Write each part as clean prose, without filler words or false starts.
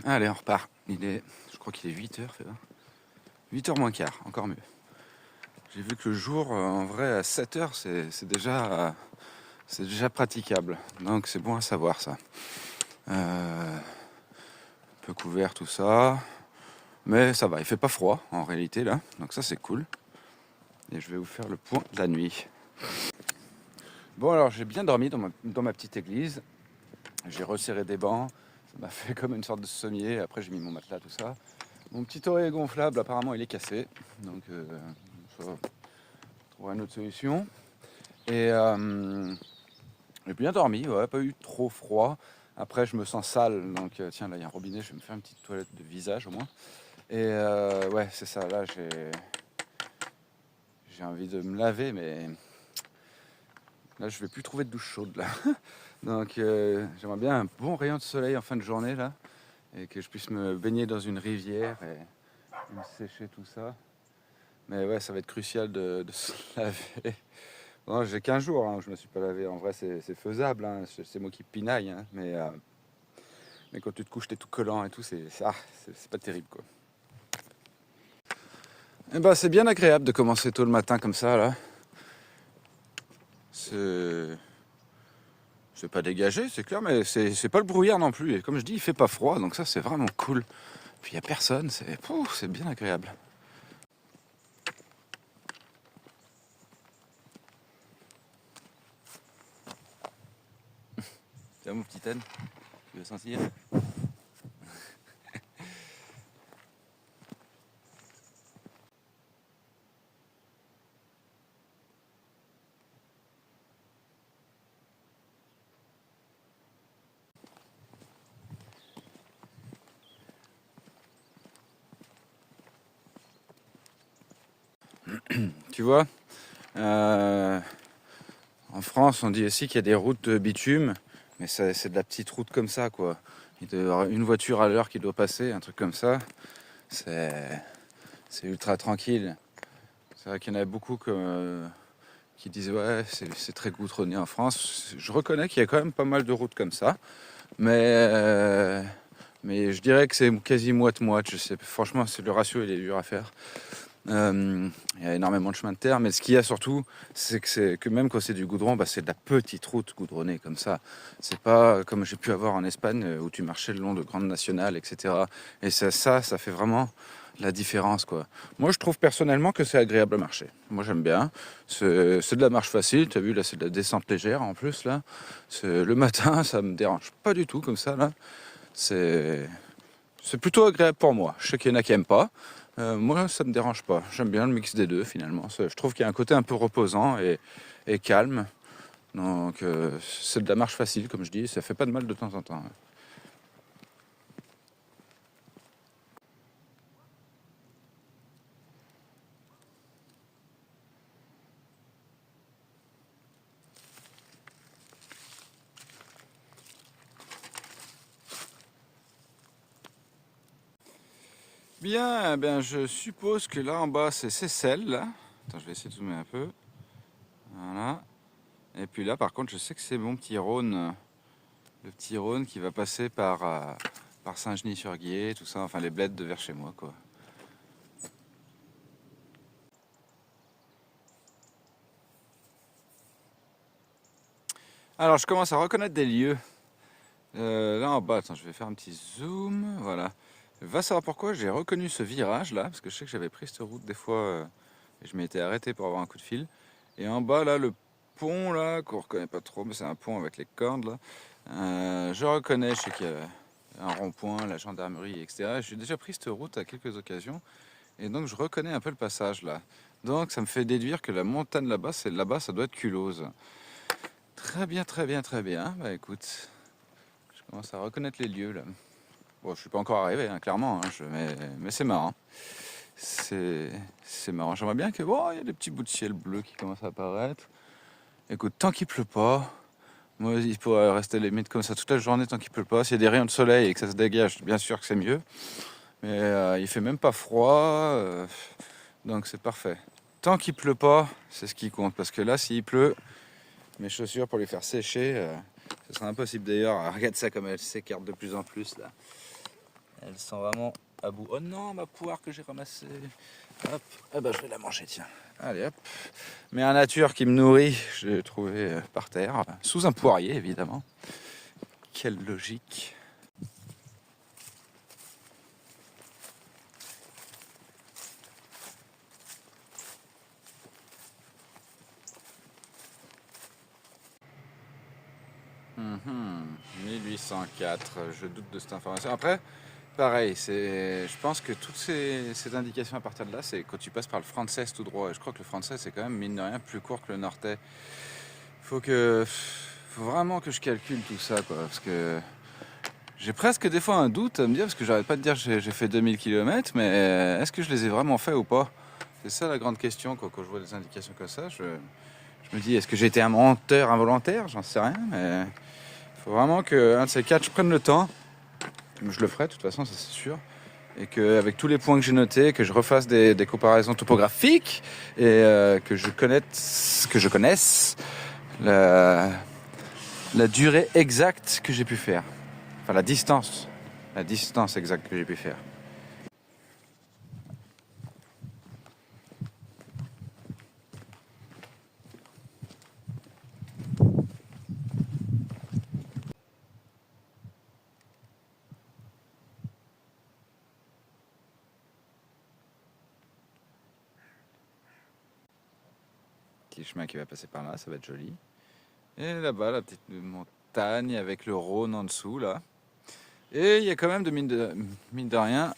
Allez, on repart. Je crois qu'il est 8h, 8h moins quart, encore mieux. J'ai vu que le jour, en vrai, à 7h, c'est déjà praticable. Donc c'est bon à savoir ça. Un peu couvert tout ça. Mais ça va, il fait pas froid en réalité là. Donc ça c'est cool. Et je vais vous faire le point de la nuit. Bon alors j'ai bien dormi dans ma petite église. J'ai resserré des bancs. Ça m'a fait comme une sorte de sommier. Après j'ai mis mon matelas, tout ça. Mon petit oreiller gonflable, apparemment il est cassé. Donc ça va trouver une autre solution. Et j'ai bien dormi, ouais, pas eu trop froid. Après je me sens sale. Donc tiens là il y a un robinet, je vais me faire une petite toilette de visage au moins. Et ouais c'est ça, là j'ai envie de me laver mais là je vais plus trouver de douche chaude là. Donc j'aimerais bien un bon rayon de soleil en fin de journée là. Et que je puisse me baigner dans une rivière et me sécher tout ça. Mais ouais, ça va être crucial de se laver. Bon, j'ai 15 jours où je me suis pas lavé. En vrai, c'est faisable. Hein. C'est moi qui pinaille. Hein. Mais quand tu te couches, t'es tout collant et tout, c'est pas terrible quoi. Et bah, c'est bien agréable de commencer tôt le matin comme ça là. C'est pas dégagé, c'est clair, mais c'est pas le brouillard non plus. Et comme je dis, il fait pas froid, donc ça c'est vraiment cool. Puis il y a personne, c'est bien agréable. Tiens mon petit âne, tu veux sentir? Tu vois, en France, on dit aussi qu'il y a des routes de bitume, mais c'est de la petite route comme ça, quoi. Il doit y avoir une voiture à l'heure qui doit passer, un truc comme ça. C'est ultra tranquille. C'est vrai qu'il y en a beaucoup qui disent ouais, c'est très goudronné en France. Je reconnais qu'il y a quand même pas mal de routes comme ça, mais je dirais que c'est quasi moite-moite. Je sais, franchement, le ratio il est dur à faire. Il y a énormément de chemins de terre, mais ce qu'il y a surtout, c'est que même quand c'est du goudron, c'est de la petite route goudronnée comme ça. C'est pas comme j'ai pu avoir en Espagne où tu marchais le long de grandes nationales, etc. Et ça fait vraiment la différence, quoi. Moi, je trouve personnellement que c'est agréable à marcher. Moi, j'aime bien. C'est de la marche facile. Tu as vu, là, c'est de la descente légère en plus, là. Le matin, ça me dérange pas du tout comme ça, là. C'est plutôt agréable pour moi. Je sais qu'il y en a qui n'aiment pas. Moi, ça me dérange pas. J'aime bien le mix des deux, finalement. Je trouve qu'il y a un côté un peu reposant et calme. Donc, c'est de la marche facile, comme je dis. Ça fait pas de mal de temps en temps. Bien, ben, je suppose que là en bas, c'est Seyssel, là. Attends, je vais essayer de zoomer un peu. Voilà. Et puis là, par contre, je sais que c'est mon petit Rhône. Le petit Rhône qui va passer par Saint-Genis-sur-Guiers, tout ça. Enfin, les bleds de vers chez moi, quoi. Alors, je commence à reconnaître des lieux. Là en bas, attends, je vais faire un petit zoom. Voilà. Va savoir pourquoi j'ai reconnu ce virage là, parce que je sais que j'avais pris cette route des fois et je m'étais arrêté pour avoir un coup de fil. Et en bas là, le pont là, qu'on reconnaît pas trop, mais c'est un pont avec les cordes là. Je reconnais, je sais qu'il y a un rond-point, la gendarmerie, etc. J'ai déjà pris cette route à quelques occasions et donc je reconnais un peu le passage là. Donc ça me fait déduire que la montagne là-bas, ça doit être Culose. Très bien, très bien, très bien. Bah écoute. Je commence à reconnaître les lieux là. Bon, je suis pas encore arrivé, hein, clairement, hein, mais c'est marrant. C'est marrant. J'aimerais bien que. Bon, il y a des petits bouts de ciel bleu qui commencent à apparaître. Écoute, tant qu'il pleut pas, moi, il pourrait rester limite comme ça toute la journée tant qu'il pleut pas. S'il y a des rayons de soleil et que ça se dégage, bien sûr que c'est mieux. Mais il fait même pas froid, donc c'est parfait. Tant qu'il pleut pas, c'est ce qui compte. Parce que là, s'il pleut, mes chaussures pour les faire sécher, ce sera impossible d'ailleurs. Regarde ça comme elles s'écartent de plus en plus là. elles sont vraiment à bout. Oh non, ma poire que j'ai ramassée. Hop, eh ben, je vais la manger, tiens. Allez hop. Mais un nature qui me nourrit, je l'ai trouvé par terre, sous un poirier évidemment. Quelle logique. Mhm. 1804, je doute de cette information. Après, pareil, je pense que toutes ces indications à partir de là, c'est quand tu passes par le français tout droit. Et je crois que le français, c'est quand même, mine de rien, plus court que le nortais. Faut vraiment que je calcule tout ça, quoi. Parce que j'ai presque des fois un doute à me dire, parce que j'arrête pas de dire que j'ai fait 2000 km, mais est-ce que je les ai vraiment fait ou pas? C'est ça la grande question, quoi. Quand je vois des indications comme ça, je me dis, est-ce que j'ai été un menteur involontaire? J'en sais rien, mais il faut vraiment qu'un de ces quatre, je prenne le temps. Je le ferai, de toute façon, ça c'est sûr. Et qu'avec tous les points que j'ai notés, que je refasse des comparaisons topographiques et que je connaisse la durée exacte que j'ai pu faire. Enfin, la distance exacte que j'ai pu faire. Petit chemin qui va passer par là, ça va être joli. Et là-bas, la petite montagne avec le Rhône en dessous, là. Et il y a quand même, mine de rien,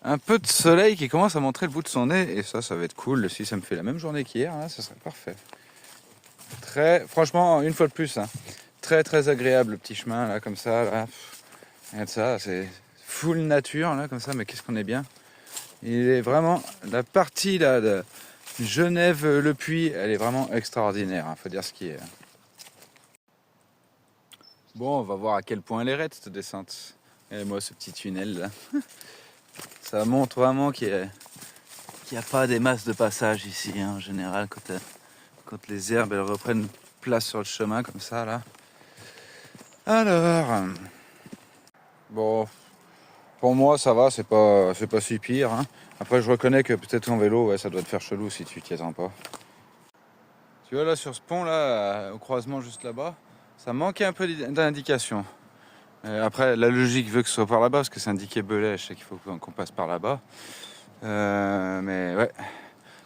un peu de soleil qui commence à montrer le bout de son nez. Et ça va être cool. Si ça me fait la même journée qu'hier, là, ça serait parfait. Franchement, une fois de plus, hein, très agréable le petit chemin, là, comme ça. Là. Regarde ça, c'est full nature, là, comme ça. Mais qu'est-ce qu'on est bien. Il est vraiment, la partie, là, de Genève-Le Puy, elle est vraiment extraordinaire. Hein, faut dire ce qui est. Bon, on va voir à quel point elle est raide, cette descente. Et moi, ce petit tunnel, là. Ça montre vraiment qu'il n'y a pas des masses de passage ici, hein, en général, quand les herbes elles reprennent place sur le chemin, comme ça, là. Alors, bon, pour moi, ça va, c'est pas si pire. Hein. Après, je reconnais que peut-être en vélo, ouais, ça doit te faire chelou si tu t'y attends pas. Tu vois, là, sur ce pont-là, au croisement juste là-bas, ça manquait un peu d'indication. Après, la logique veut que ce soit par là-bas, parce que c'est indiqué Belay, je sais qu'il faut qu'on passe par là-bas. Mais ouais,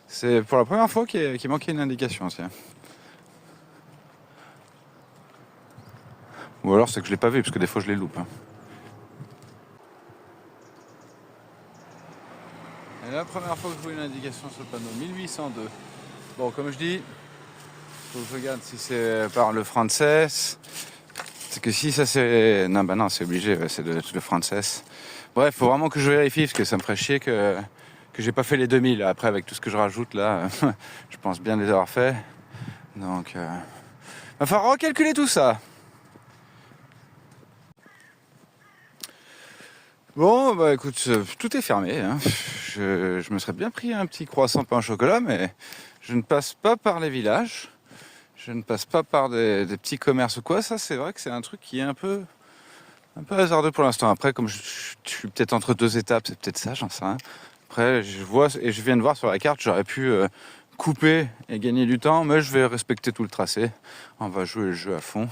c'est pour la première fois qu'il manquait une indication aussi. Ou alors c'est que je l'ai pas vu, parce que des fois je les loupe. Hein. Et la première fois que je vois une indication sur le panneau, 1802. Bon, comme je dis, faut que je regarde si c'est par le français. C'est que si ça c'est... Non, bah non, c'est obligé, c'est le français. Bref, faut vraiment que je vérifie, parce que ça me ferait chier que j'ai pas fait les 2000. Après, avec tout ce que je rajoute là, je pense bien les avoir fait. Donc, va falloir recalculer tout ça. Bon, bah écoute, tout est fermé. Hein. Je me serais bien pris un petit croissant pain au chocolat, mais je ne passe pas par les villages. Je ne passe pas par des petits commerces ou quoi. Ça, c'est vrai que c'est un truc qui est un peu hasardeux pour l'instant. Après, comme je suis peut-être entre deux étapes, c'est peut-être ça, j'en sais rien. Après, je vois et je viens de voir sur la carte, j'aurais pu couper et gagner du temps, mais je vais respecter tout le tracé. On va jouer le jeu à fond.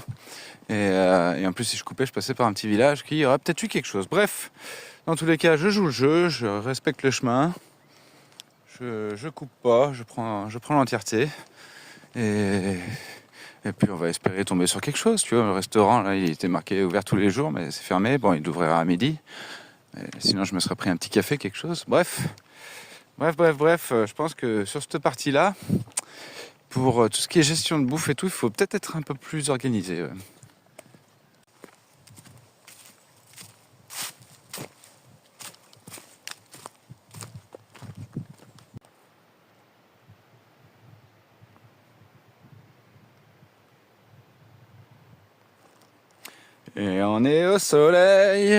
Et en plus, si je coupais, je passais par un petit village qui aurait peut-être eu quelque chose. Bref, dans tous les cas, je joue le jeu, je respecte le chemin, je coupe pas, je prends l'entièreté. Et puis on va espérer tomber sur quelque chose. Tu vois, le restaurant, là, il était marqué ouvert tous les jours, mais c'est fermé. Bon, il ouvrira à midi. Mais sinon, je me serais pris un petit café, quelque chose. Bref, je pense que sur cette partie-là, pour tout ce qui est gestion de bouffe et tout, il faut peut-être être un peu plus organisé. Ouais. Et on est au soleil,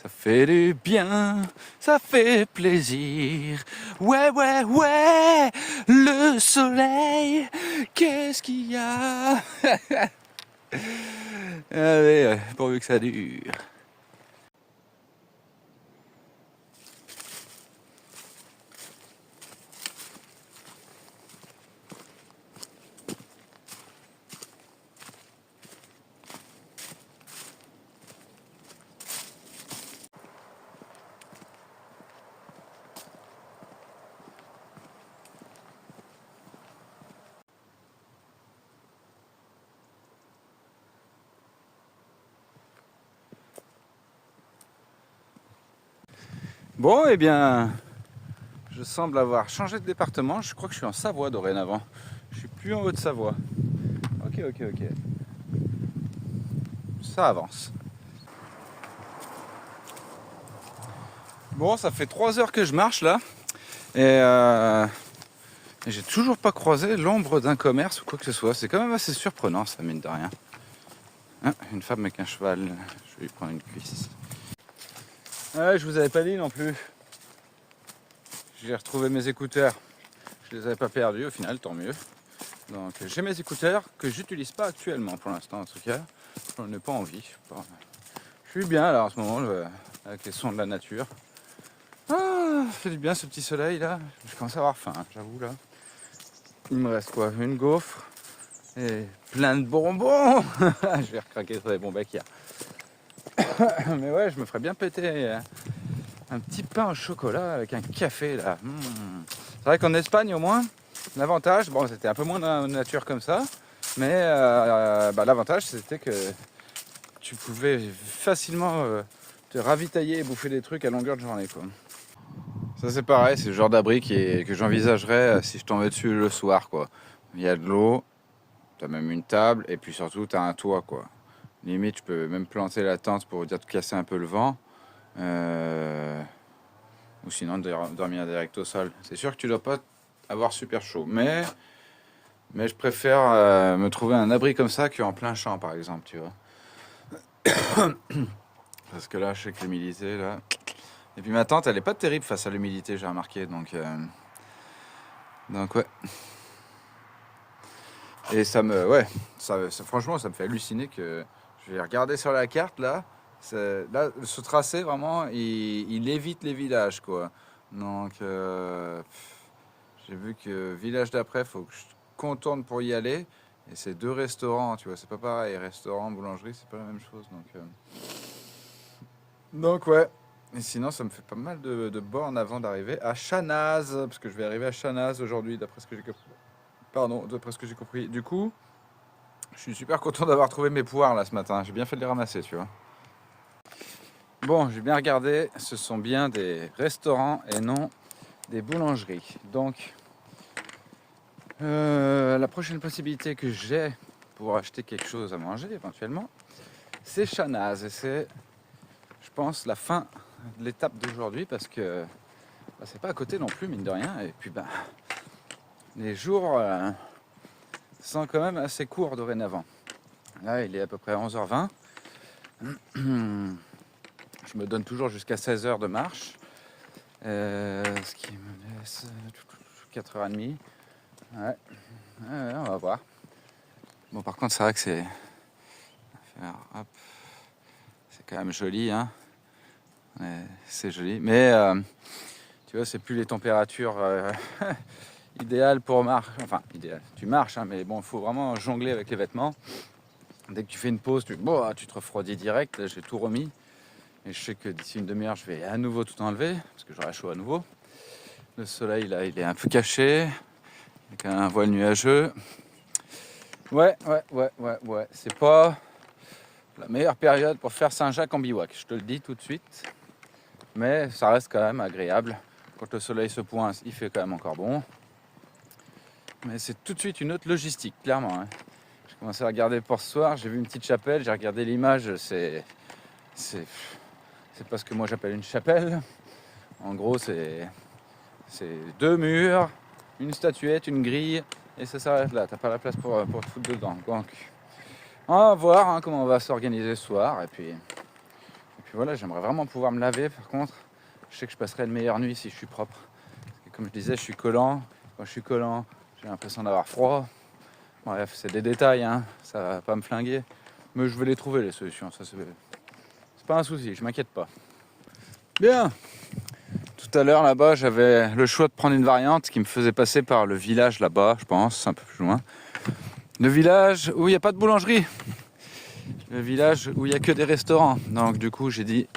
ça fait du bien, ça fait plaisir. Ouais, le soleil, qu'est-ce qu'il y a? Allez, pourvu que ça dure. Bon, eh bien, je semble avoir changé de département. Je crois que je suis en Savoie dorénavant. Je suis plus en Haute-Savoie. Ok. Ça avance. Bon, ça fait 3 heures que je marche là. Et j'ai toujours pas croisé l'ombre d'un commerce ou quoi que ce soit. C'est quand même assez surprenant, ça, mine de rien. Hein, une femme avec un cheval. Je vais lui prendre une cuisse. Je vous avais pas dit non plus. J'ai retrouvé mes écouteurs. Je les avais pas perdus au final, tant mieux. Donc j'ai mes écouteurs que j'utilise pas actuellement pour l'instant en tout cas. J'en ai pas envie. Je suis bien là en ce moment avec les sons de la nature. Ah, ça fait du bien ce petit soleil là. Je commence à avoir faim, j'avoue là. Il me reste quoi? Une gaufre et plein de bonbons. Je vais recraquer sur les bonbons qu'il y a. Mais ouais, je me ferais bien péter un petit pain au chocolat avec un café là. C'est vrai qu'en Espagne au moins, l'avantage, bon c'était un peu moins dans la nature comme ça, mais l'avantage c'était que tu pouvais facilement te ravitailler et bouffer des trucs à longueur de journée quoi. Ça c'est pareil, c'est le genre d'abri que j'envisagerais si je tombais dessus le soir quoi. Il y a de l'eau, t'as même une table et puis surtout t'as un toit quoi. Limite tu peux même planter la tente pour dire te casser un peu le vent. Ou sinon dormir direct au sol. C'est sûr que tu dois pas avoir super chaud, mais je préfère me trouver un abri comme ça qu'en plein champ par exemple, tu vois. Parce que là, je sais que l'humidité là. Et puis ma tante, elle est pas terrible face à l'humidité, j'ai remarqué, donc ouais. Et franchement, ça me fait halluciner que je vais regarder sur la carte là. Là, ce tracé vraiment, il évite les villages quoi. Donc j'ai vu que village d'après, faut que je contourne pour y aller. Et c'est 2 restaurants, tu vois, c'est pas pareil. Restaurant, boulangerie, c'est pas la même chose. Donc ouais. Et sinon, ça me fait pas mal de bornes avant d'arriver à Chanaz, parce que je vais arriver à Chanaz aujourd'hui, d'après ce que j'ai compris. Pardon, d'après ce que j'ai compris. Du coup, je suis super content d'avoir trouvé mes poires là ce matin. J'ai bien fait de les ramasser, tu vois. Bon, j'ai bien regardé, ce sont bien des restaurants et non des boulangeries. Donc, la prochaine possibilité que j'ai pour acheter quelque chose à manger éventuellement, c'est Chanaz. Et c'est, je pense, la fin de l'étape d'aujourd'hui parce que c'est pas à côté non plus, mine de rien. Et puis, les jours sont quand même assez courts dorénavant. Là, il est à peu près 11h20. Je me donne toujours jusqu'à 16h de marche. Ce qui me laisse 4h30. Ouais, on va voir. Bon, par contre, c'est vrai que c'est quand même joli, hein. Ouais, c'est joli, mais tu vois, c'est plus les températures idéales pour marcher. Enfin, idéal. Tu marches, hein, mais bon, il faut vraiment jongler avec les vêtements. Dès que tu fais une pause, tu te refroidis direct. Là, j'ai tout remis. Et je sais que d'ici une demi-heure, je vais à nouveau tout enlever, parce que j'aurai chaud à nouveau. Le soleil, là, il est un peu caché, avec un voile nuageux. Ouais. C'est pas la meilleure période pour faire Saint-Jacques en bivouac, je te le dis tout de suite. Mais ça reste quand même agréable. Quand le soleil se pointe, il fait quand même encore bon. Mais c'est tout de suite une autre logistique, clairement. Hein. J'ai commencé à regarder pour ce soir, j'ai vu une petite chapelle, j'ai regardé l'image, c'est pas ce que moi j'appelle une chapelle. En gros, c'est 2 murs, une statuette, une grille, et ça s'arrête là. T'as pas la place pour te foutre dedans. Donc, on va voir comment on va s'organiser ce soir. Et puis voilà, j'aimerais vraiment pouvoir me laver. Par contre, je sais que je passerai une meilleure nuit si je suis propre. Et comme je disais, je suis collant. Quand je suis collant, j'ai l'impression d'avoir froid. Bref, c'est des détails, hein. Ça va pas me flinguer. Mais je vais les trouver les solutions, ça c'est pas un souci, je m'inquiète pas. Bien. Tout à l'heure là-bas, j'avais le choix de prendre une variante qui me faisait passer par le village là-bas, je pense, un peu plus loin. Le village où il n'y a pas de boulangerie. Le village où il n'y a que des restaurants. Donc du coup, j'ai dit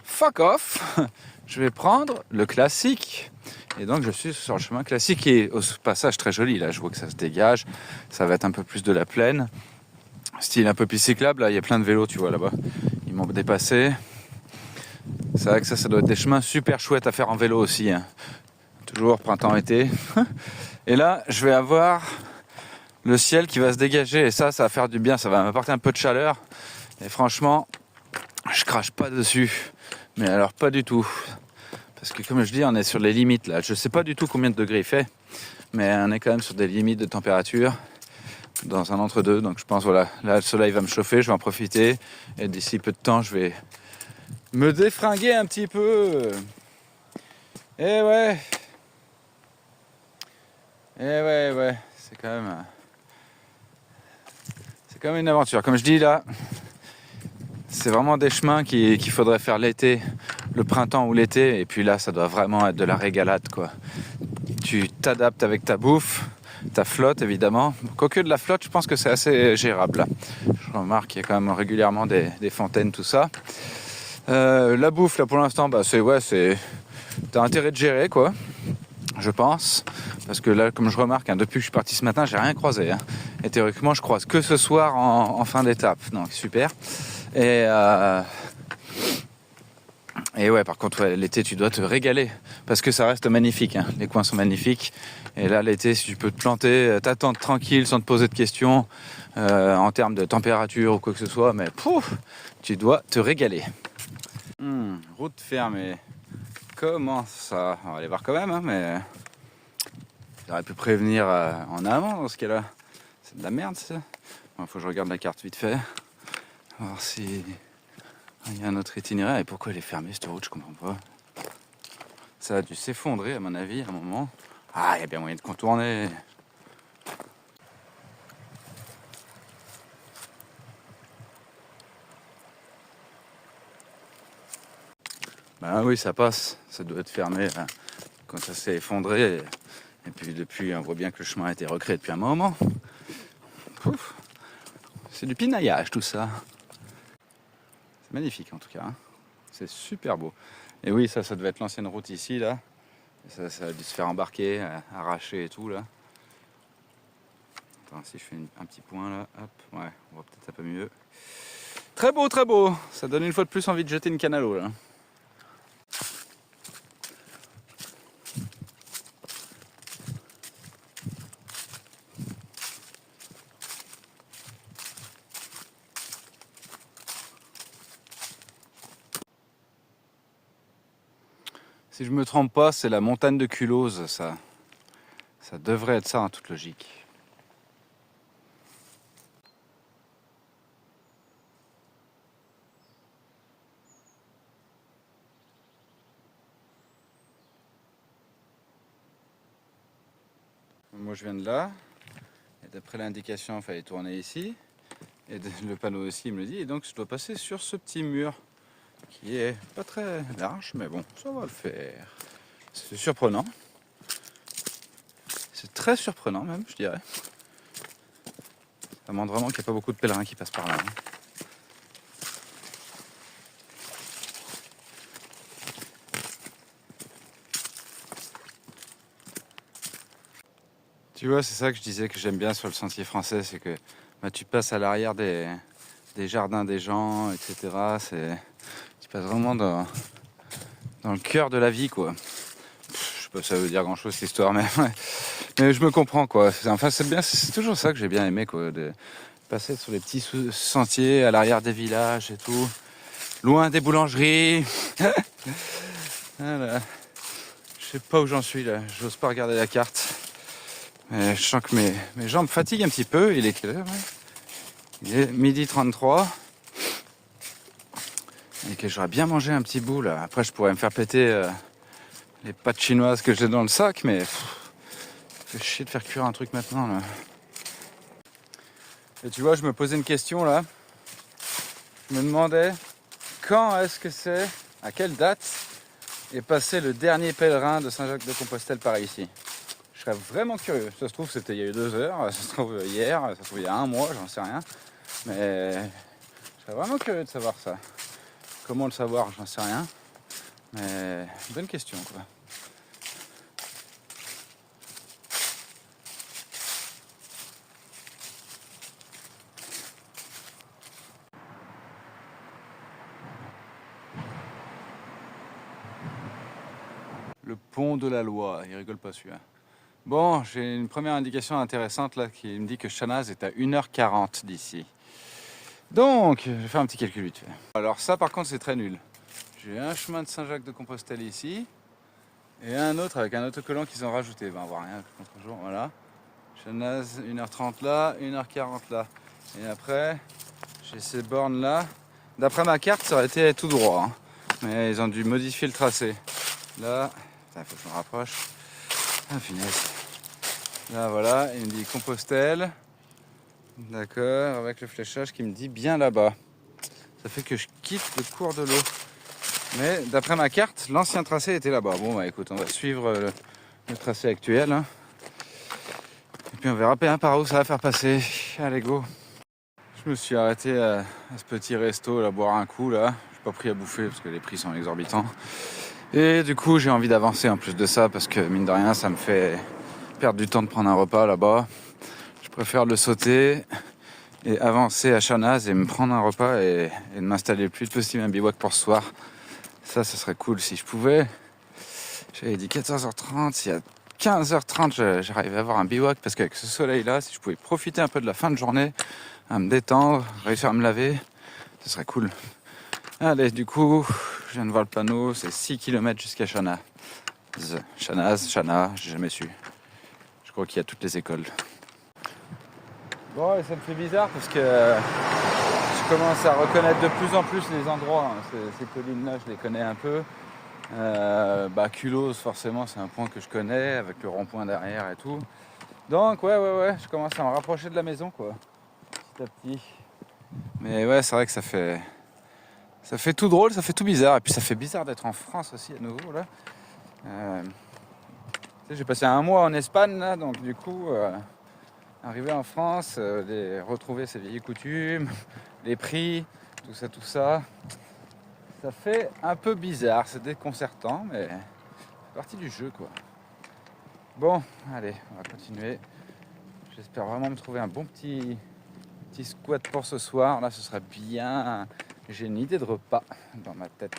fuck off, je vais prendre le classique. Et donc je suis sur le chemin classique qui est au passage très joli. Là, je vois que ça se dégage, ça va être un peu plus de la plaine. Style un peu plus cyclable, là, il y a plein de vélos, tu vois, là-bas. Ils m'ont dépassé. C'est vrai que ça doit être des chemins super chouettes à faire en vélo aussi. Hein. Toujours printemps-été. Et là, je vais avoir le ciel qui va se dégager. Et ça va faire du bien. Ça va m'apporter un peu de chaleur. Et franchement, je crache pas dessus. Mais alors, pas du tout. Parce que comme je dis, on est sur les limites là. Je sais pas du tout combien de degrés il fait. Mais on est quand même sur des limites de température. Dans un entre-deux. Donc je pense, voilà, là, le soleil va me chauffer. Je vais en profiter. Et d'ici peu de temps, je vais me défringuer un petit peu. Et ouais. C'est quand même une aventure. Comme je dis là, c'est vraiment des chemins qu'il faudrait faire l'été, le printemps ou l'été. Et puis là, ça doit vraiment être de la régalade, quoi. Tu t'adaptes avec ta bouffe, ta flotte évidemment. Quoique de la flotte, je pense que c'est assez gérable. Là. Je remarque qu'il y a quand même régulièrement des fontaines, tout ça. La bouffe, là pour l'instant, bah, t'as intérêt de gérer, quoi. Je pense. Parce que là, comme je remarque, hein, depuis que je suis parti ce matin, j'ai rien croisé. Hein. Et théoriquement, je croise que ce soir en fin d'étape. Donc super. Et ouais, par contre, ouais, l'été, tu dois te régaler. Parce que ça reste magnifique. Hein. Les coins sont magnifiques. Et là, l'été, si tu peux te planter, t'attendre tranquille sans te poser de questions en termes de température ou quoi que ce soit, mais tu dois te régaler. Route fermée. Comment ça? On va aller voir quand même, hein, mais j'aurais pu prévenir en amont dans ce cas-là. C'est de la merde, ça. Bon, faut que je regarde la carte vite fait. Voir si il y a un autre itinéraire. Et pourquoi elle est fermée, cette route? Je comprends pas. Ça a dû s'effondrer, à mon avis, à un moment. Ah, il y a bien moyen de contourner. Ben oui, ça passe. Ça doit être fermé hein, quand ça s'est effondré. Et puis depuis, on voit bien que le chemin a été recréé depuis un moment. Ouf. C'est du pinaillage tout ça. C'est magnifique en tout cas. Hein. C'est super beau. Et oui, ça devait être l'ancienne route ici là. Ça a dû se faire embarquer, arracher et tout là. Attends, si je fais un petit point là, hop, ouais, on voit peut-être un peu mieux. Très beau, très beau. Ça donne une fois de plus envie de jeter une canne à l'eau là. Si je me trompe pas, c'est la montagne de Culose, ça. Ça devrait être ça en toute logique. Moi je viens de là, et d'après l'indication, il fallait tourner ici. Et le panneau aussi me le dit, et donc je dois passer sur ce petit mur qui est pas très large, mais bon, ça va le faire. C'est surprenant. C'est très surprenant même, je dirais. Ça montre vraiment qu'il n'y a pas beaucoup de pèlerins qui passent par là. Tu vois, c'est ça que je disais que j'aime bien sur le sentier français, c'est que bah, tu passes à l'arrière des jardins des gens, etc. Tu passes vraiment dans le cœur de la vie, quoi. Je sais pas si ça veut dire grand-chose cette histoire, mais, ouais. Mais je me comprends, quoi. Enfin, c'est bien, c'est toujours ça que j'ai bien aimé, quoi, de passer sur les petits sentiers à l'arrière des villages et tout, loin des boulangeries. Voilà. Je sais pas où j'en suis là, j'ose pas regarder la carte. Mais je sens que mes jambes fatiguent un petit peu. Il est quelle heure? Il est 12h33. Et que j'aurais bien mangé un petit bout là. Après, je pourrais me faire péter les pâtes chinoises que j'ai dans le sac, mais ça fait chier de faire cuire un truc maintenant là. Et tu vois, je me posais une question là. Je me demandais quand est-ce que c'est, à quelle date est passé le dernier pèlerin de Saint-Jacques-de-Compostelle par ici. Je serais vraiment curieux. Ça se trouve c'était il y a eu 2 heures, ça se trouve hier, ça se trouve il y a 1 mois, j'en sais rien. Mais je serais vraiment curieux de savoir ça. Comment le savoir, j'en sais rien. Mais bonne question quoi. Le pont de la loi, il rigole pas celui-là. Bon, j'ai une première indication intéressante là qui me dit que Chanaz est à 1h40 d'ici. Donc, je vais faire un petit calcul vite fait. Alors ça par contre c'est très nul. J'ai un chemin de Saint-Jacques-de-Compostelle ici et un autre avec un autocollant qu'ils ont rajouté. Ben on voit rien l'autre jour, voilà. Chanaz 1h30 là, 1h40 là. Et après, j'ai ces bornes là. D'après ma carte, ça aurait été tout droit. Hein. Mais ils ont dû modifier le tracé. Là, il faut que je me rapproche. Ah, finesse. Là, voilà, il me dit Compostelle. D'accord, avec le fléchage qui me dit bien là-bas. Ça fait que je quitte le cours de l'eau. Mais d'après ma carte, l'ancien tracé était là-bas. Bon, bah écoute, on va suivre le tracé actuel. Hein. Et puis on verra bien par où ça va faire passer. Allez, go. Je me suis arrêté à ce petit resto, là, boire un coup, là. Je n'ai pas pris à bouffer parce que les prix sont exorbitants. Et du coup, j'ai envie d'avancer en plus de ça parce que, mine de rien, ça me fait perdre du temps de prendre un repas là-bas. Je préfère le sauter et avancer à Chanaz et me prendre un repas et de m'installer plus possible un bivouac pour ce soir. Ça serait cool si je pouvais. J'avais dit 14h30, si à 15h30 j'arrivais à avoir un bivouac parce qu'avec ce soleil-là, si je pouvais profiter un peu de la fin de journée, à me détendre, réussir à me laver, ce serait cool. Allez, du coup, je viens de voir le panneau, c'est 6 km jusqu'à Chanaz. Chanaz, Chana, j'ai jamais su. Je crois qu'il y a toutes les écoles. Bon, et ça me fait bizarre parce que je commence à reconnaître de plus en plus les endroits. Hein. Ces collines-là, je les connais un peu. Culos, forcément, c'est un point que je connais avec le rond-point derrière et tout. Donc, ouais, je commence à me rapprocher de la maison, quoi. Petit à petit. Mais ouais, c'est vrai que ça fait tout drôle, ça fait tout bizarre. Et puis ça fait bizarre d'être en France aussi à nouveau, là. J'ai passé 1 mois en Espagne, là, donc du coup, arriver en France, retrouver ses vieilles coutumes, les prix, tout ça, ça fait un peu bizarre, c'est déconcertant, mais c'est partie du jeu, quoi. Bon, allez, on va continuer. J'espère vraiment me trouver un bon petit squat pour ce soir. Là, ce serait bien. J'ai une idée de repas dans ma tête.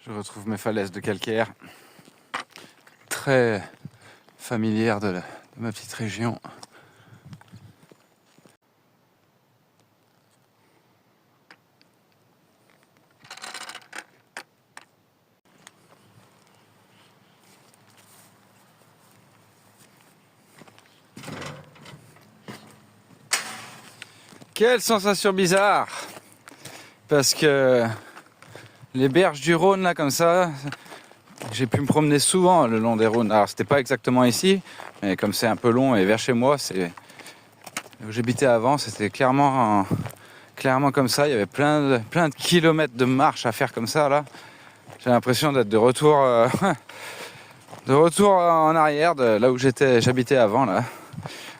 Je retrouve mes falaises de calcaire, très familières de ma petite région. Quelle sensation bizarre! Parce que les berges du Rhône, là, comme ça, j'ai pu me promener souvent le long des Rhônes. Alors, c'était pas exactement ici, mais comme c'est un peu long et vers chez moi, c'est où j'habitais avant, c'était clairement comme ça. Il y avait plein de kilomètres de marche à faire comme ça, là. J'ai l'impression d'être de retour en arrière, de là où j'habitais avant, là,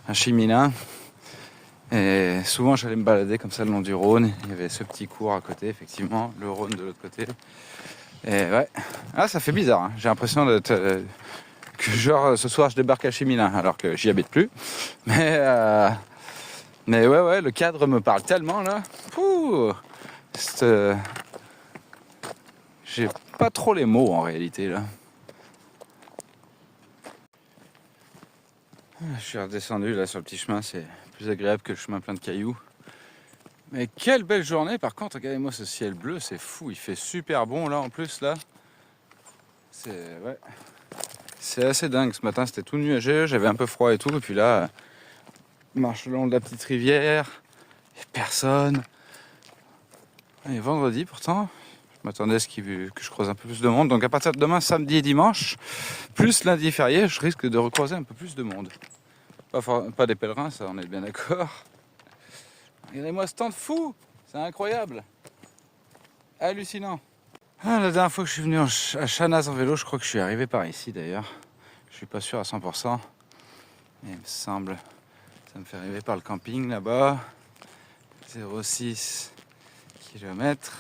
à Chimilin. Et souvent j'allais me balader comme ça le long du Rhône. Il y avait ce petit cours à côté, effectivement, le Rhône de l'autre côté. Et ouais, ça fait bizarre. Hein. J'ai l'impression que genre ce soir je débarque à Chimilin alors que j'y habite plus. Mais ouais, le cadre me parle tellement là. J'ai pas trop les mots en réalité là. Je suis redescendu là sur le petit chemin, c'est plus agréable que le chemin plein de cailloux. Mais quelle belle journée par contre, regardez-moi ce ciel bleu, c'est fou, il fait super bon là en plus là. C'est assez dingue, ce matin c'était tout nuageux, j'avais un peu froid et tout, et puis là, marche le long de la petite rivière, il n'y a personne. Il est vendredi pourtant, m'attendais à ce que je croise un peu plus de monde. Donc à partir de demain, samedi et dimanche, plus lundi férié, je risque de recroiser un peu plus de monde. Pas des pèlerins, ça on est bien d'accord. Regardez-moi ce temps de fou, c'est incroyable. Hallucinant. Ah, la dernière fois que je suis venu à Chanaz en vélo, je crois que je suis arrivé par ici d'ailleurs. Je suis pas sûr à 100%. Mais il me semble, ça me fait arriver par le camping là-bas. 0,6 km.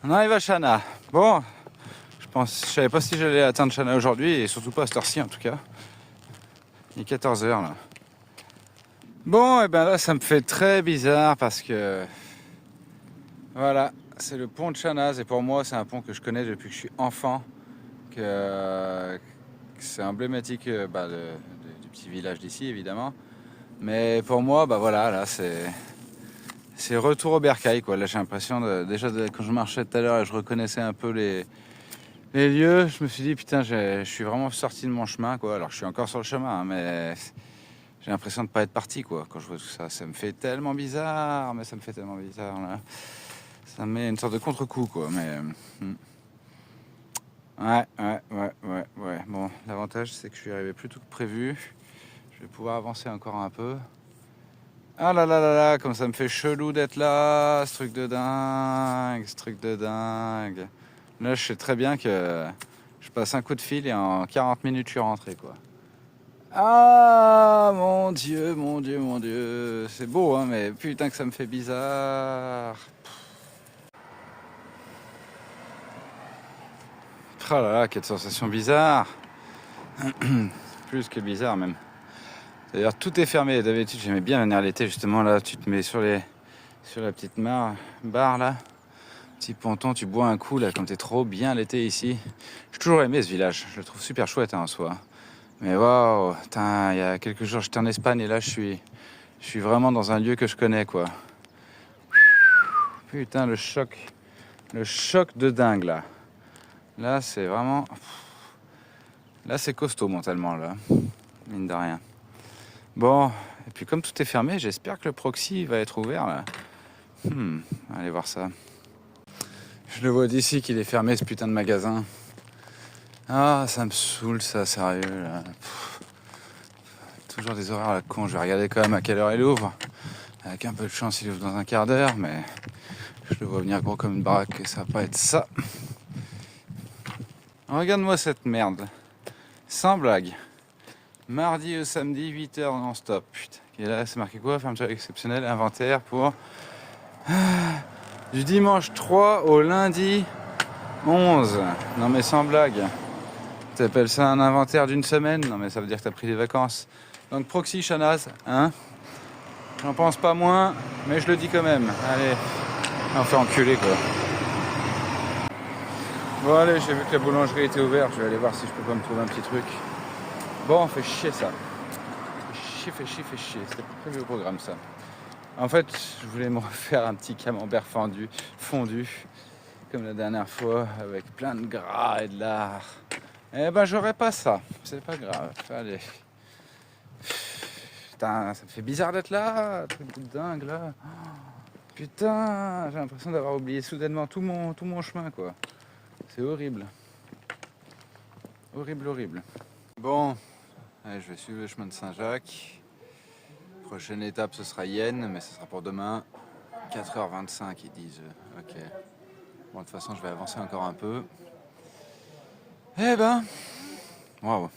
On arrive à Chana. Bon, je savais pas si j'allais atteindre Chana aujourd'hui et surtout pas à cette heure-ci en tout cas. Il est 14h là. Bon, et ben là ça me fait très bizarre parce que voilà, c'est le pont de Chanaz et pour moi c'est un pont que je connais depuis que je suis enfant, que c'est emblématique du petit village d'ici évidemment. Mais pour moi, bah voilà, là c'est retour au bercail quoi. Là j'ai l'impression quand je marchais tout à l'heure et je reconnaissais un peu les lieux, je me suis dit putain je suis vraiment sorti de mon chemin quoi. Alors je suis encore sur le chemin hein, mais j'ai l'impression de pas être parti quoi. Quand je vois tout ça, ça me fait tellement bizarre, mais ça me fait tellement bizarre là. Ça me met une sorte de contre-coup quoi, mais ouais. Bon, l'avantage c'est que je suis arrivé plus tôt que prévu. Je vais pouvoir avancer encore un peu. Ah là là là là, comme ça me fait chelou d'être là, ce truc de dingue. Là, je sais très bien que je passe un coup de fil et en 40 minutes, je suis rentré, quoi. Ah, mon Dieu. C'est beau, hein, mais putain que ça me fait bizarre. Oh là là, quelle sensation bizarre. Plus que bizarre, même. D'ailleurs, tout est fermé. D'habitude, j'aimais bien venir l'été, justement. Là, tu te mets sur la petite barre, là. Petit ponton, tu bois un coup, là, comme t'es trop bien l'été ici. J'ai toujours aimé ce village. Je le trouve super chouette, hein, en soi. Mais waouh, il y a quelques jours, j'étais en Espagne et là, je suis vraiment dans un lieu que je connais, quoi. Putain, le choc de dingue, là. Là, c'est vraiment... Là, c'est costaud, mentalement, là. Mine de rien. Bon, et puis comme tout est fermé, j'espère que le proxy va être ouvert là. Allez voir ça. Je le vois d'ici qu'il est fermé ce putain de magasin. Ah, ça me saoule ça, sérieux là. Toujours des horaires à la con, je vais regarder quand même à quelle heure il ouvre. Avec un peu de chance, il ouvre dans un quart d'heure, mais je le vois venir gros comme une baraque et ça va pas être ça. Regarde-moi cette merde. Sans blague. Mardi au samedi, 8h non-stop. Putain. Et là, c'est marqué quoi? Fermeture exceptionnelle, inventaire pour... du dimanche 3 au lundi 11. Non mais sans blague. T'appelles ça un inventaire d'une semaine? Non mais ça veut dire que t'as pris des vacances. Donc proxy Chanaz, hein? J'en pense pas moins, mais je le dis quand même. Allez, on fait enculer quoi. Bon allez, j'ai vu que la boulangerie était ouverte. Je vais aller voir si je peux pas me trouver un petit truc. Bon, fait chier ça. Fait chier. C'était pas prévu au programme ça. En fait, je voulais me refaire un petit camembert fondu, comme la dernière fois, avec plein de gras et de lard. Eh ben, j'aurais pas ça. C'est pas grave. Allez. Putain, ça me fait bizarre d'être là. Truc de dingue là. Putain, j'ai l'impression d'avoir oublié soudainement tout mon chemin quoi. C'est horrible. Horrible. Bon. Allez, je vais suivre le chemin de Saint-Jacques. Prochaine étape, ce sera Yenne, mais ce sera pour demain. 4h25, ils disent. Ok. Bon, de toute façon, je vais avancer encore un peu. Eh ben, waouh.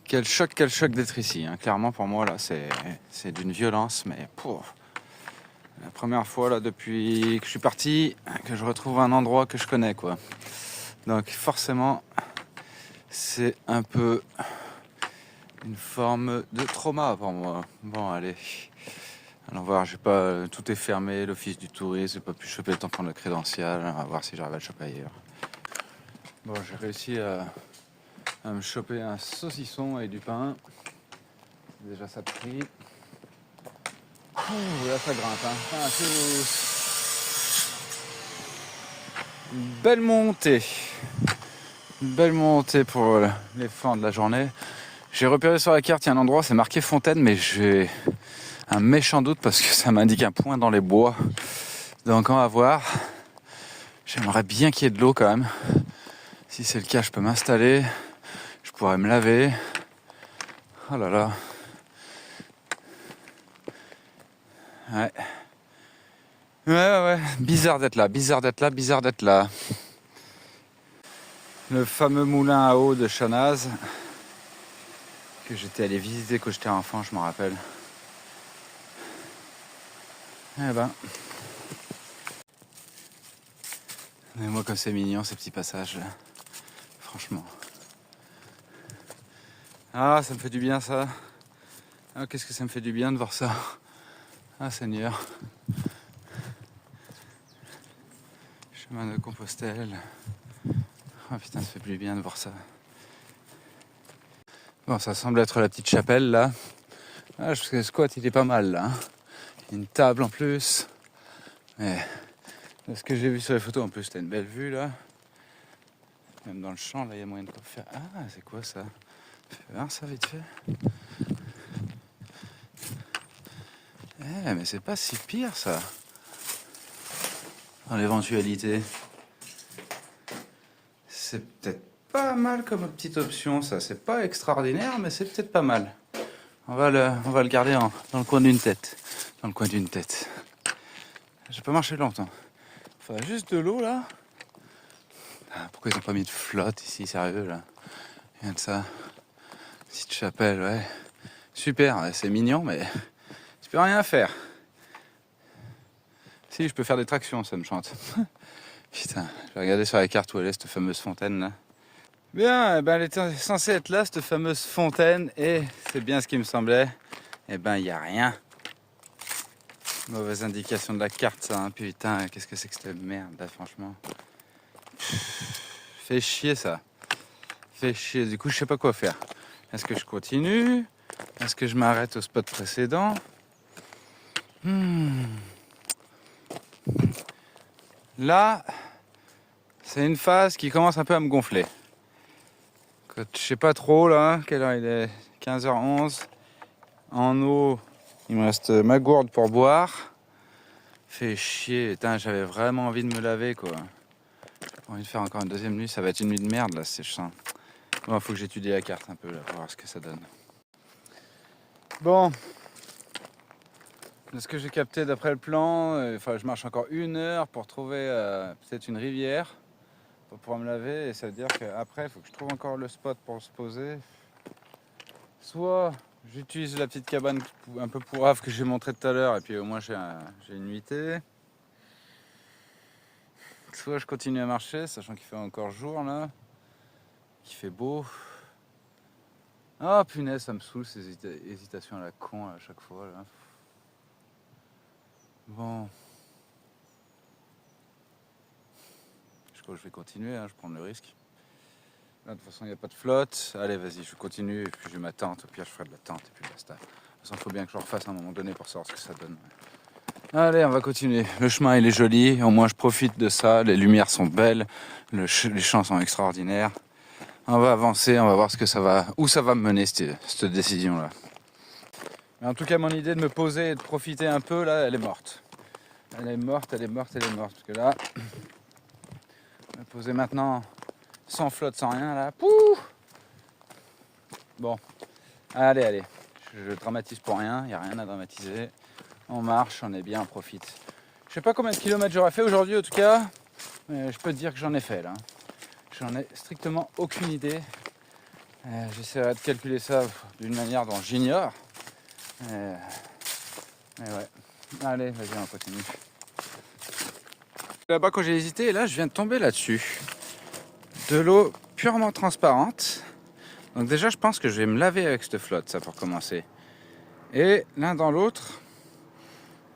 Quel choc d'être ici. Hein. Clairement, pour moi, là, c'est d'une violence, mais pour la première fois, là, depuis que je suis parti, que je retrouve un endroit que je connais, quoi. Donc, forcément, c'est un peu... une forme de trauma pour moi. Bon, allez. Allons voir, tout est fermé, l'office du tourisme, j'ai pas pu choper le temps de prendre le crédential. On va voir si j'arrive à le choper ailleurs. Bon, j'ai réussi à me choper un saucisson et du pain. Déjà ça de prix. Là ça grimpe, hein. Ah, une belle montée. Une belle montée pour les fins de la journée. J'ai repéré sur la carte, il y a un endroit, c'est marqué Fontaine, mais j'ai un méchant doute parce que ça m'indique un point dans les bois. Donc on va voir. J'aimerais bien qu'il y ait de l'eau quand même. Si c'est le cas, je peux m'installer. Je pourrais me laver. Oh là là. Ouais. Ouais. Bizarre d'être là, bizarre d'être là. Le fameux moulin à eau de Chanaz que j'étais allé visiter quand j'étais enfant, je me rappelle. Eh ben. Et moi, comme c'est mignon ces petits passages là. Franchement. Ah, ça me fait du bien ça. Ah, qu'est-ce que ça me fait du bien de voir ça. Ah, Seigneur. Chemin de Compostelle. Ah putain, ça fait plus bien de voir ça. Bon, ça semble être la petite chapelle là. Ah, je pense que le squat il est pas mal là. Il y a une table en plus. Mais de ce que j'ai vu sur les photos, en plus, c'était une belle vue là. Même dans le champ, là, il y a moyen de faire. Ah, c'est quoi ça? Fais voir ça vite fait. Eh, mais c'est pas si pire ça. Dans l'éventualité. C'est peut-être pas mal comme petite option, ça. C'est pas extraordinaire, mais c'est peut-être pas mal. On va le garder dans le coin d'une tête. Dans le coin d'une tête. J'ai pas marché longtemps. Il faudrait juste de l'eau là. Ah, pourquoi ils ont pas mis de flotte ici, sérieux là? Rien de ça. Petite chapelle, ouais. Super, ouais, c'est mignon, mais tu peux rien faire. Si, je peux faire des tractions, ça me chante. Putain, je vais regarder sur la carte où elle est, cette fameuse fontaine là. Bien, eh ben, elle était censée être là, cette fameuse fontaine, et c'est bien ce qui me semblait. Eh ben, il n'y a rien. Mauvaise indication de la carte, ça, hein. Putain, qu'est-ce que c'est que cette merde, là, franchement. Fait chier, ça. Fait chier. Du coup, je sais pas quoi faire. Est-ce que je continue? Est-ce que je m'arrête au spot précédent? Là, c'est une phase qui commence un peu à me gonfler. Je sais pas trop là, quelle heure il est? 15h11. En eau, il me reste ma gourde pour boire. Fait chier, putain, j'avais vraiment envie de me laver quoi. J'ai pas envie de faire encore une deuxième nuit, ça va être une nuit de merde là, c'est chiant. Bon, faut que j'étudie la carte un peu là, pour voir ce que ça donne. Bon, de ce que j'ai capté d'après le plan, je marche encore 1 heure pour trouver peut-être une rivière pour pouvoir me laver, et ça veut dire qu'après il faut que je trouve encore le spot pour se poser. Soit j'utilise la petite cabane un peu pourrave que j'ai montré tout à l'heure et puis au moins j'ai une nuitée. Soit je continue à marcher, sachant qu'il fait encore jour là, qu'il fait beau. Ah punaise, ça me saoule ces hésitations à la con à chaque fois là. Bon. Je crois que je vais continuer, hein, je prends le risque. Là, de toute façon, il n'y a pas de flotte. Allez, vas-y, je continue. Et puis j'ai ma tente. Au pire, je ferai de la tente et puis basta. De toute façon, il faut bien que je le refasse à un moment donné pour savoir ce que ça donne. Allez, on va continuer. Le chemin, il est joli. Au moins, je profite de ça. Les lumières sont belles. Les champs sont extraordinaires. On va avancer. On va voir où ça va me mener, cette décision-là. Mais en tout cas, mon idée de me poser et de profiter un peu, là, elle est morte. Elle est morte. Parce que là, me poser maintenant sans flotte, sans rien, là. Pouh! Bon, allez. Je dramatise pour rien, il n'y a rien à dramatiser. On marche, on est bien, on profite. Je sais pas combien de kilomètres j'aurais fait aujourd'hui, en tout cas. Mais je peux te dire que j'en ai fait, là. J'en ai strictement aucune idée. J'essaierai de calculer ça d'une manière dont j'ignore. Mais ouais. Allez, vas-y, on continue. Là-bas, quand j'ai hésité, là, je viens de tomber là-dessus. De l'eau purement transparente. Donc déjà, je pense que je vais me laver avec cette flotte, ça, pour commencer. Et l'un dans l'autre,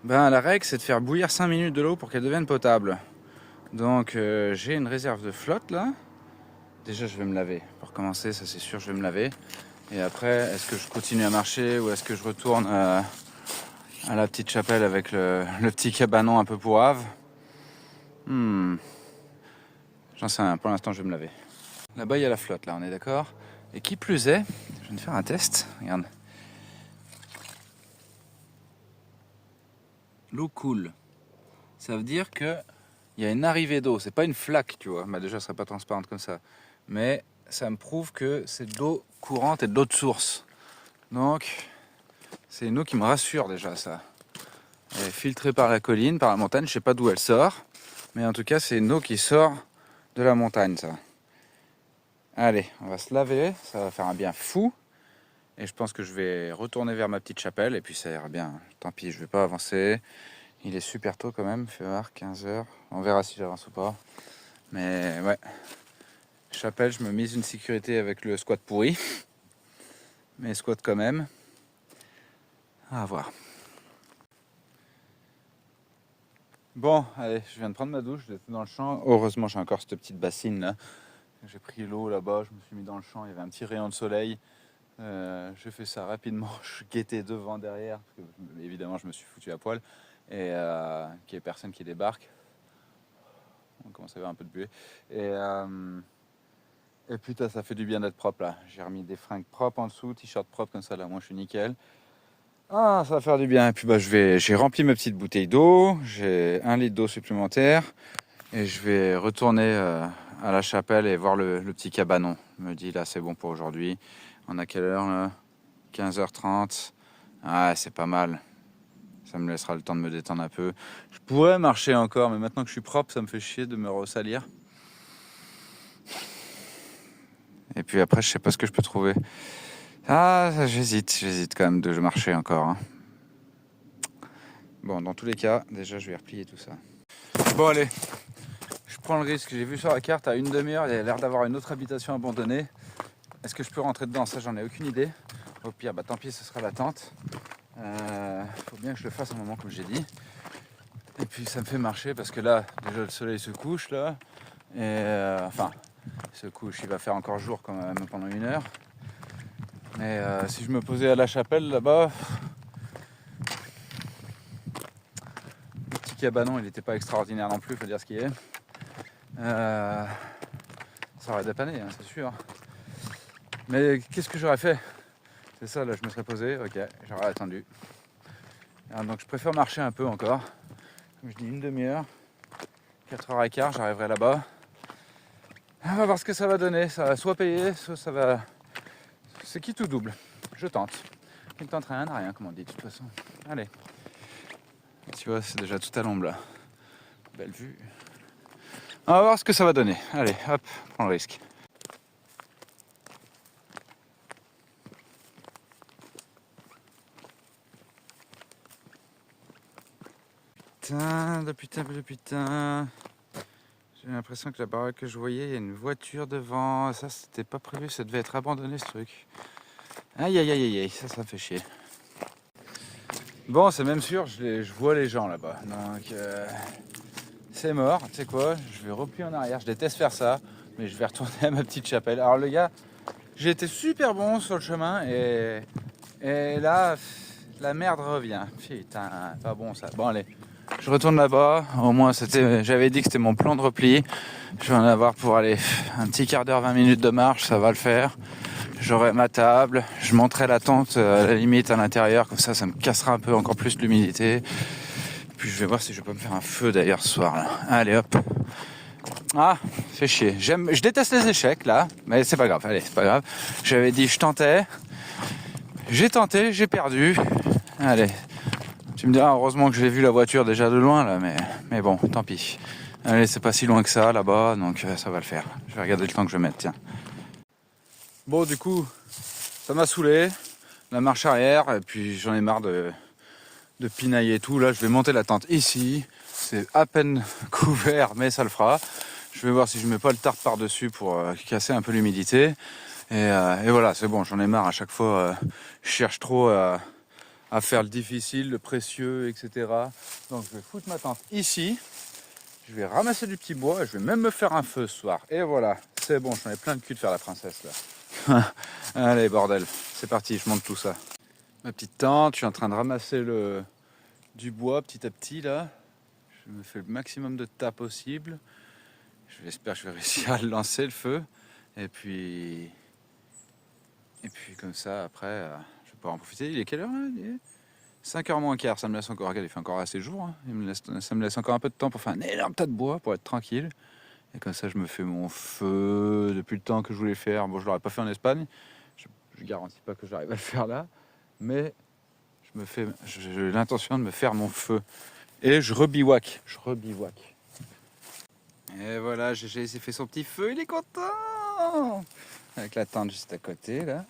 la règle, c'est de faire bouillir 5 minutes de l'eau pour qu'elle devienne potable. Donc, j'ai une réserve de flotte, là. Déjà, je vais me laver. Pour commencer, ça, c'est sûr, je vais me laver. Et après, est-ce que je continue à marcher ou est-ce que je retourne à la petite chapelle avec le petit cabanon un peu pourrave? J'en sais rien. Pour l'instant, je vais me laver. Là-bas, il y a la flotte, là, on est d'accord? Et qui plus est, je viens de faire un test. Regarde. L'eau coule. Ça veut dire que il y a une arrivée d'eau. C'est pas une flaque, tu vois. Bah, déjà, elle serait pas transparente comme ça. Mais ça me prouve que c'est de l'eau courante et de l'eau de source. Donc, c'est une eau qui me rassure déjà, ça. Elle est filtrée par la colline, par la montagne. Je sais pas d'où elle sort. Mais en tout cas, c'est une eau qui sort de la montagne, ça. Allez, on va se laver. Ça va faire un bien fou. Et je pense que je vais retourner vers ma petite chapelle. Et puis ça ira bien. Tant pis, je vais pas avancer. Il est super tôt quand même. Il fait voir 15h. On verra si j'avance ou pas. Mais ouais. Chapelle, je me mise une sécurité avec le squat pourri. Mais squat quand même. À voir. Bon, allez, je viens de prendre ma douche, j'étais dans le champ. Heureusement, j'ai encore cette petite bassine là. J'ai pris l'eau là-bas, je me suis mis dans le champ, il y avait un petit rayon de soleil. J'ai fait ça rapidement, je guettais devant, derrière, parce que évidemment, je me suis foutu à poil. Et qu'il n'y ait personne qui débarque. On commence à avoir un peu de buée. Et putain, ça fait du bien d'être propre là. J'ai remis des fringues propres en dessous, t-shirt propre comme ça, là, moi je suis nickel. Ah, ça va faire du bien. Et puis bah, j'ai rempli ma petite bouteille d'eau, j'ai 1 litre d'eau supplémentaire et je vais retourner à la chapelle et voir le petit cabanon. Je me dis là, c'est bon pour aujourd'hui. On a quelle heure là? 15h30. Ah, c'est pas mal. Ça me laissera le temps de me détendre un peu. Je pourrais marcher encore, mais maintenant que je suis propre, ça me fait chier de me ressalir. Et puis après, je sais pas ce que je peux trouver. Ah, j'hésite quand même de marcher encore, hein. Bon, dans tous les cas, déjà, je vais replier tout ça. Bon, allez, je prends le risque. J'ai vu sur la carte, à une demi-heure, il y a l'air d'avoir une autre habitation abandonnée. Est-ce que je peux rentrer dedans? Ça, j'en ai aucune idée. Au pire, bah tant pis, ce sera la tente. Faut bien que je le fasse un moment, comme j'ai dit. Et puis, ça me fait marcher parce que là, déjà, le soleil se couche, là. Et enfin, il se couche, il va faire encore jour quand même pendant 1 heure. Mais si je me posais à la chapelle, là-bas... Le petit cabanon, il n'était pas extraordinaire non plus, faut dire ce qu'il est. Ça aurait dépanné, hein, c'est sûr. Mais qu'est-ce que j'aurais fait? C'est ça, là, je me serais posé, ok, j'aurais attendu. Alors, donc je préfère marcher un peu encore. Comme je dis, une demi-heure, 4h15, j'arriverai là-bas. On va voir ce que ça va donner. Ça va soit payer, soit ça va... C'est qui tout double. Je tente. Qui ne tente rien n'a rien, comme on dit de toute façon. Allez. Tu vois, c'est déjà tout à l'ombre là. Belle vue. On va voir ce que ça va donner. Allez, hop, prends le risque. Putain. J'ai l'impression que la baraque que je voyais, il y a une voiture devant. Ça, c'était pas prévu, ça devait être abandonné ce truc. Aïe, ça me fait chier. Bon, c'est même sûr, je vois les gens là-bas. Donc, c'est mort. Tu sais quoi? Je vais replier en arrière. Je déteste faire ça, mais je vais retourner à ma petite chapelle. Alors, le gars, j'ai été super bon sur le chemin et là, la merde revient. Putain, pas bon ça. Bon, allez. Je retourne là-bas, au moins j'avais dit que c'était mon plan de repli. Je vais en avoir pour aller un petit quart d'heure, 20 minutes de marche, ça va le faire. J'aurai ma table, je monterai la tente à la limite à l'intérieur, comme ça me cassera un peu encore plus l'humidité. Puis je vais voir si je peux me faire un feu d'ailleurs ce soir là. Allez hop. Ah, fait chier. Je déteste les échecs là, mais c'est pas grave, allez, c'est pas grave. J'avais dit je tentais, j'ai tenté, j'ai perdu. Allez. Tu me diras, heureusement que j'ai vu la voiture déjà de loin là, mais bon, tant pis. Allez, c'est pas si loin que ça là-bas, donc ça va le faire. Je vais regarder le temps que je vais mettre, tiens. Bon, du coup, ça m'a saoulé, la marche arrière, et puis j'en ai marre de pinailler et tout. Là, je vais monter la tente ici. C'est à peine couvert, mais ça le fera. Je vais voir si je mets pas le tarp par-dessus pour casser un peu l'humidité. Et voilà, c'est bon, j'en ai marre à chaque fois. Je cherche trop à faire le difficile, le précieux, etc. Donc je vais foutre ma tente ici, je vais ramasser du petit bois et je vais même me faire un feu ce soir. Et voilà, c'est bon, j'en ai plein le cul de faire la princesse là. Allez bordel, c'est parti, je monte tout ça. Ma petite tente, je suis en train de ramasser du bois petit à petit là. Je me fais le maximum de tas possible. J'espère que je vais réussir à le lancer le feu. Et puis comme ça après, je vais pouvoir en profiter. Il est quelle heure là? 5h moins quart, ça me laisse encore, regarde, il fait encore assez jour, hein. Ça me laisse encore un peu de temps pour faire un énorme tas de bois, pour être tranquille. Et comme ça, je me fais mon feu depuis le temps que je voulais faire. Bon, je l'aurais pas fait en Espagne, je garantis pas que j'arrive à le faire là, mais j'ai l'intention de me faire mon feu. Et je rebivouac. Et voilà, GG s'est fait son petit feu, il est content. Avec la tente juste à côté, là.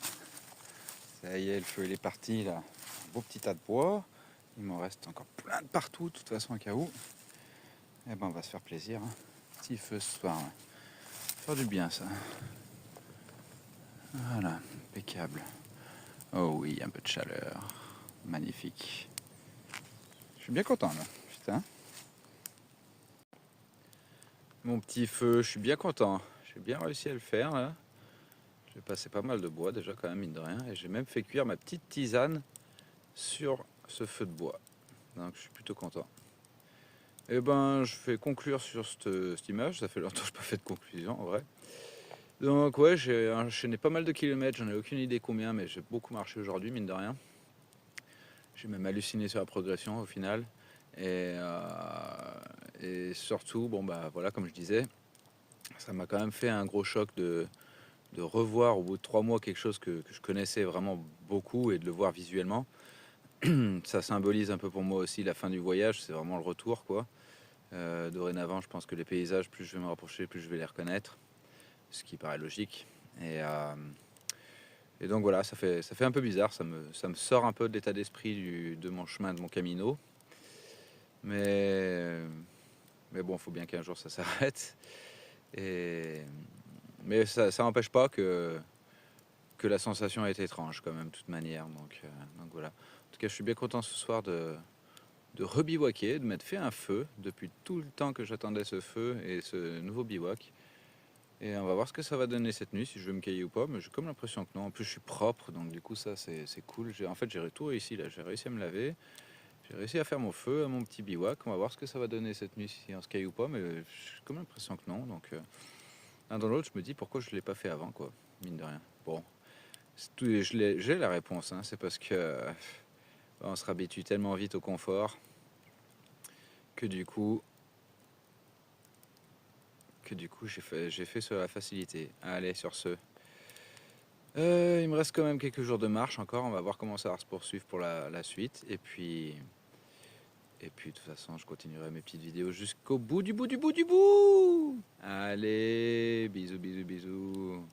Ça y est, le feu il est parti, là. Un beau petit tas de bois. Il m'en reste encore plein de partout, de toute façon, au cas où. Et ben, on va se faire plaisir, hein. Petit feu ce soir, là. Faire du bien, ça. Voilà, impeccable. Oh oui, un peu de chaleur. Magnifique. Je suis bien content, là. Putain. Mon petit feu, je suis bien content. J'ai bien réussi à le faire, là. J'ai passé pas mal de bois, déjà, quand même, mine de rien. Et j'ai même fait cuire ma petite tisane sur ce feu de bois. Donc, je suis plutôt content. Et ben, je vais conclure sur cette image. Ça fait longtemps que je n'ai pas fait de conclusion, en vrai. Donc, ouais, j'ai enchaîné pas mal de kilomètres. J'en ai aucune idée combien, mais j'ai beaucoup marché aujourd'hui, mine de rien. J'ai même halluciné sur la progression, au final. Et surtout, bon, bah, voilà, comme je disais, ça m'a quand même fait un gros choc de revoir au bout de 3 mois quelque chose que je connaissais vraiment beaucoup et de le voir visuellement. Ça symbolise un peu pour moi aussi la fin du voyage, c'est vraiment le retour, quoi. Dorénavant, je pense que les paysages, plus je vais me rapprocher, plus je vais les reconnaître, ce qui paraît logique. Et donc voilà, ça fait un peu bizarre, ça me sort un peu de l'état d'esprit de mon chemin, de mon camino. Mais, mais bon, il faut bien qu'un jour ça s'arrête. Et, mais ça n'empêche pas que la sensation est étrange quand même, de toute manière. Donc voilà. En tout cas, je suis bien content ce soir de rebivouaquer, de m'être fait un feu depuis tout le temps que j'attendais ce feu et ce nouveau bivouac. Et on va voir ce que ça va donner cette nuit, si je vais me cailler ou pas, mais j'ai comme l'impression que non. En plus, je suis propre, donc du coup, ça, c'est cool. En fait, j'ai tout réussi là. J'ai réussi à me laver, j'ai réussi à faire mon feu, à mon petit bivouac. On va voir ce que ça va donner cette nuit, si on se caille ou pas, mais j'ai comme l'impression que non. Donc, l'un dans l'autre, je me dis pourquoi je ne l'ai pas fait avant, quoi, mine de rien. Bon, j'ai la réponse, hein. C'est parce que on se habitue tellement vite au confort que du coup, j'ai fait sur la facilité. Allez, sur ce. Il me reste quand même quelques jours de marche encore. On va voir comment ça va se poursuivre pour la suite. Et puis, de toute façon, je continuerai mes petites vidéos jusqu'au bout du bout du bout du bout. Allez, bisous, bisous, bisous.